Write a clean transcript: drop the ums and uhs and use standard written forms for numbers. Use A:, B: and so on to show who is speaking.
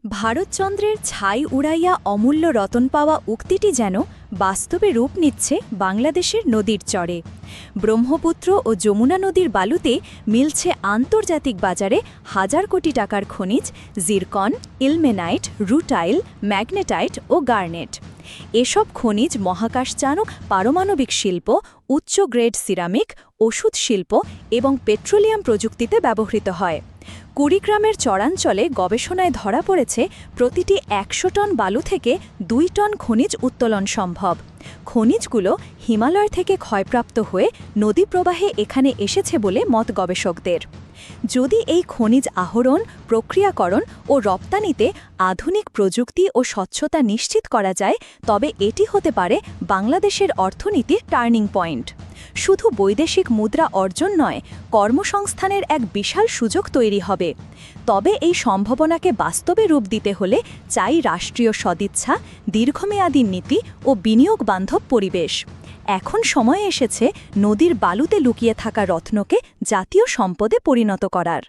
A: ভারতচন্দ্রের ছাই উড়াইয়া অমূল্য রতন পাওয়া উক্তিটি যেন বাস্তবে রূপ নিচ্ছে বাংলাদেশের নদীর চরে। ব্রহ্মপুত্র ও যমুনা নদীর বালুতে মিলছে আন্তর্জাতিক বাজারে হাজার কোটি টাকার খনিজ জিরকন, ইলমেনাইট, রুটাইল, ম্যাগনেটাইট ও গার্নেট। এসব খনিজ মহাকাশচানক পারমাণবিক শিল্প, উচ্চ গ্রেড সিরামিক, ওষুধ শিল্প এবং পেট্রোলিয়াম প্রযুক্তিতে ব্যবহৃত হয়। কুড়িগ্রামের চরাঞ্চলে গবেষণায় ধরা পড়েছে প্রতিটি ১০০ টন বালু থেকে ২ টন খনিজ উত্তোলন সম্ভব। খনিজগুলো হিমালয় থেকে ক্ষয়প্রাপ্ত হয়ে নদী প্রবাহে এখানে এসেছে বলে মত গবেষকদের। যদি এই খনিজ আহরণ, প্রক্রিয়াকরণ ও রপ্তানিতে আধুনিক প্রযুক্তি ও স্বচ্ছতা নিশ্চিত করা যায়, তবে এটি হতে পারে বাংলাদেশের অর্থনীতির টার্নিং পয়েন্ট। শুধু বৈদেশিক মুদ্রা অর্জন নয়, কর্মসংস্থানের এক বিশাল সুযোগ তৈরি হবে। তবে এই সম্ভাবনাকে বাস্তবে রূপ দিতে হলে চাই রাষ্ট্রীয় সদিচ্ছা, দীর্ঘমেয়াদী নীতি ও বিনিয়োগ বান্ধব পরিবেশ। এখন সময় এসেছে নদীর বালুতে লুকিয়ে থাকা রত্নকে জাতীয় সম্পদে পরিণত করার।